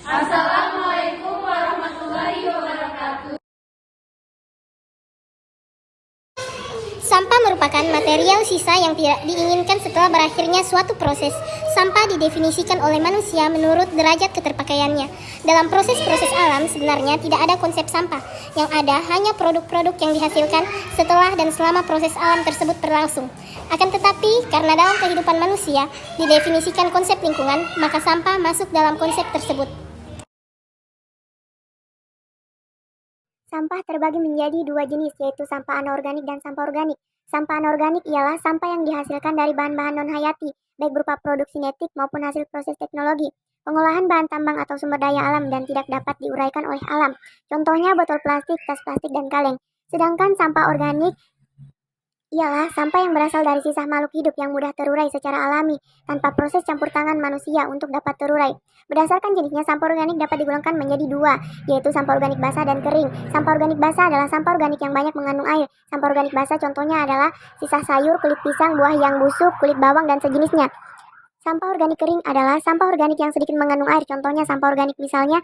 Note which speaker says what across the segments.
Speaker 1: Assalamualaikum warahmatullahi wabarakatuh.
Speaker 2: Sampah merupakan material sisa yang tidak diinginkan setelah berakhirnya suatu proses. Sampah didefinisikan oleh manusia menurut derajat keterpakaiannya. Dalam proses-proses alam sebenarnya tidak ada konsep sampah. Yang ada hanya produk-produk yang dihasilkan setelah dan selama proses alam tersebut berlangsung. Akan tetapi, karena dalam kehidupan manusia didefinisikan konsep lingkungan, maka sampah masuk dalam konsep tersebut. Sampah terbagi menjadi dua jenis, yaitu sampah anorganik dan sampah organik. Sampah anorganik ialah sampah yang dihasilkan dari bahan-bahan non-hayati, baik berupa produk sinetik maupun hasil proses teknologi, pengolahan bahan tambang atau sumber daya alam dan tidak dapat diuraikan oleh alam. Contohnya botol plastik, tas plastik, dan kaleng. Sedangkan sampah organik ialah sampah yang berasal dari sisa makhluk hidup yang mudah terurai secara alami tanpa proses campur tangan manusia untuk dapat terurai. Berdasarkan jenisnya, sampah organik dapat digolongkan menjadi dua, yaitu sampah organik basah dan kering. Sampah organik basah adalah sampah organik yang banyak mengandung air. Sampah organik basah contohnya adalah sisa sayur, kulit pisang, buah yang busuk, kulit bawang, dan sejenisnya. Sampah organik kering adalah sampah organik yang sedikit mengandung air. Contohnya sampah organik misalnya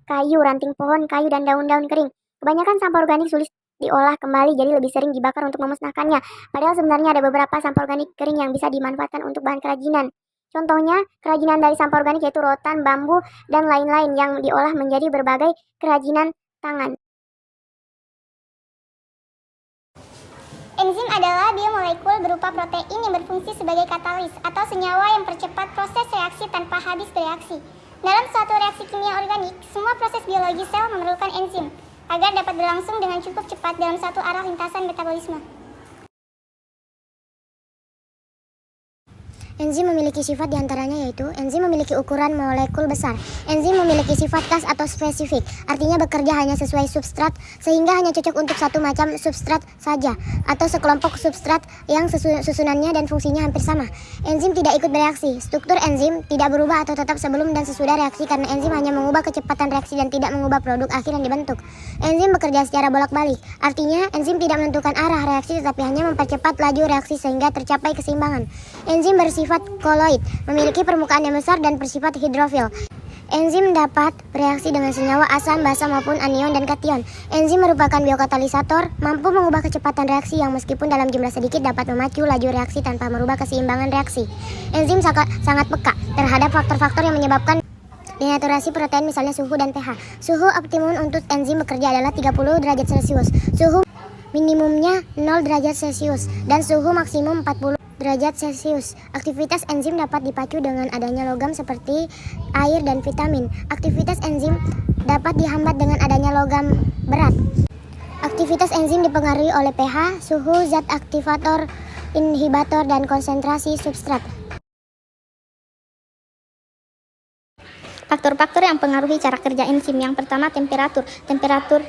Speaker 2: kayu, ranting pohon, kayu, dan daun-daun kering. Kebanyakan sampah organik sulit diolah kembali, jadi lebih sering dibakar untuk memusnahkannya. Padahal sebenarnya ada beberapa sampah organik kering yang bisa dimanfaatkan untuk bahan kerajinan. Contohnya, kerajinan dari sampah organik yaitu rotan, bambu, dan lain-lain yang diolah menjadi berbagai kerajinan tangan. Enzim adalah biomolekul berupa protein yang berfungsi sebagai katalis atau senyawa yang percepat proses reaksi tanpa habis bereaksi. Dalam suatu reaksi kimia organik, semua proses biologi sel memerlukan enzim agar dapat berlangsung dengan cukup cepat dalam satu arah lintasan metabolisme. Enzim memiliki sifat diantaranya yaitu enzim memiliki ukuran molekul besar. Enzim memiliki sifat khas atau spesifik, artinya bekerja hanya sesuai substrat sehingga hanya cocok untuk satu macam substrat saja atau sekelompok substrat yang susunannya dan fungsinya hampir sama. Enzim tidak ikut bereaksi. Struktur enzim tidak berubah atau tetap sebelum dan sesudah reaksi karena enzim hanya mengubah kecepatan reaksi dan tidak mengubah produk akhir yang dibentuk. Enzim bekerja secara bolak-balik, artinya enzim tidak menentukan arah reaksi tetapi hanya mempercepat laju reaksi sehingga tercapai keseimbangan. Enzim bersifat koloid, memiliki permukaan yang besar dan bersifat hidrofil. Enzim dapat bereaksi dengan senyawa asam, basa maupun anion dan kation. Enzim merupakan biokatalisator, mampu mengubah kecepatan reaksi yang meskipun dalam jumlah sedikit dapat memacu laju reaksi tanpa merubah keseimbangan reaksi. Enzim sangat peka terhadap faktor-faktor yang menyebabkan denaturasi protein, misalnya suhu dan pH. Suhu optimum untuk enzim bekerja adalah 30 derajat Celcius. Suhu minimumnya 0 derajat Celcius dan suhu maksimum 40 derajat Celcius. Aktivitas enzim dapat dipacu dengan adanya logam seperti air dan vitamin. Aktivitas enzim dapat dihambat dengan adanya logam berat. Aktivitas enzim dipengaruhi oleh pH, suhu, zat aktivator, inhibitor, dan konsentrasi substrat. Faktor-faktor yang mempengaruhi cara kerja enzim. Yang pertama, temperatur. Temperatur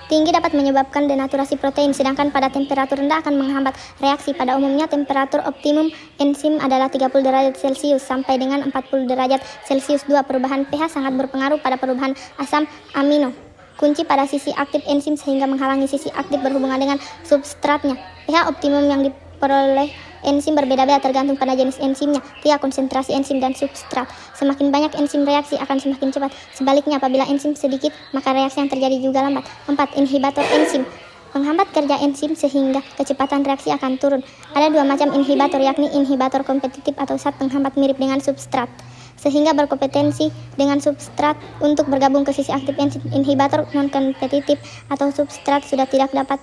Speaker 2: tinggi dapat menyebabkan denaturasi protein, sedangkan pada temperatur rendah akan menghambat reaksi. Pada umumnya, temperatur optimum enzim adalah 30 derajat Celcius sampai dengan 40 derajat Celcius. 2. Perubahan pH sangat berpengaruh pada perubahan asam amino. Kunci pada sisi aktif enzim sehingga menghalangi sisi aktif berhubungan dengan substratnya. pH optimum yang diperoleh enzim berbeda-beda tergantung pada jenis enzimnya, pH, konsentrasi enzim, dan substrat. Semakin banyak enzim reaksi akan semakin cepat. Sebaliknya, apabila enzim sedikit, maka reaksi yang terjadi juga lambat. 4. Inhibitor enzim menghambat kerja enzim sehingga kecepatan reaksi akan turun. Ada dua macam inhibitor, yakni inhibitor kompetitif atau zat penghambat mirip dengan substrat sehingga berkompetensi dengan substrat untuk bergabung ke sisi aktif enzim. Inhibitor non-kompetitif atau substrat sudah tidak dapat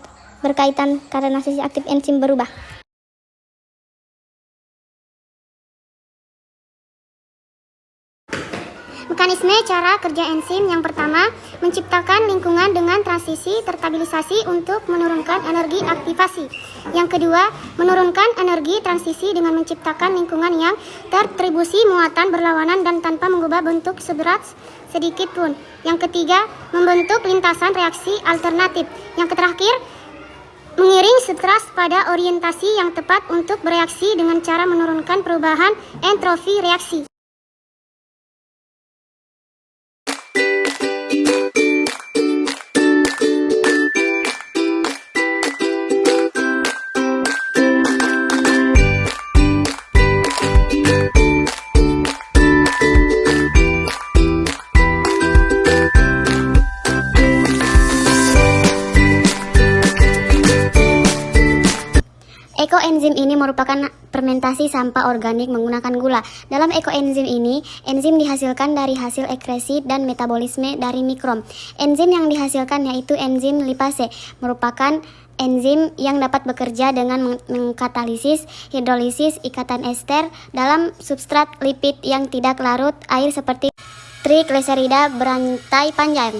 Speaker 2: berkaitan karena sisi aktif enzim berubah. Mekanisme cara kerja enzim. Yang pertama, menciptakan lingkungan dengan transisi terstabilisasi untuk menurunkan energi aktivasi. Yang kedua, menurunkan energi transisi dengan menciptakan lingkungan yang terdistribusi muatan berlawanan dan tanpa mengubah bentuk seberat sedikit pun. Yang ketiga, membentuk lintasan reaksi alternatif. Yang terakhir, mengiring substrat pada orientasi yang tepat untuk bereaksi dengan cara menurunkan perubahan entropi reaksi. Ekoenzim ini merupakan fermentasi sampah organik menggunakan gula. Dalam ekoenzim ini, enzim dihasilkan dari hasil ekskresi dan metabolisme dari mikrob. Enzim yang dihasilkan yaitu enzim lipase, merupakan enzim yang dapat bekerja dengan mengkatalisis hidrolisis ikatan ester dalam substrat lipid yang tidak larut air seperti trigliserida berantai panjang.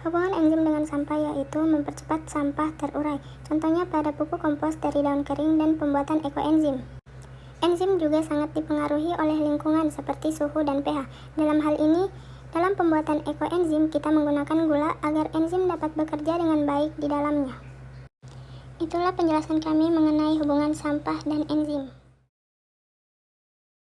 Speaker 2: Hubungan enzim dengan sampah yaitu mempercepat sampah terurai. Contohnya pada pupuk kompos dari daun kering dan pembuatan ekoenzim. Enzim juga sangat dipengaruhi oleh lingkungan seperti suhu dan pH. Dalam hal ini, dalam pembuatan ekoenzim kita menggunakan gula agar enzim dapat bekerja dengan baik di dalamnya. Itulah penjelasan kami mengenai hubungan sampah dan enzim.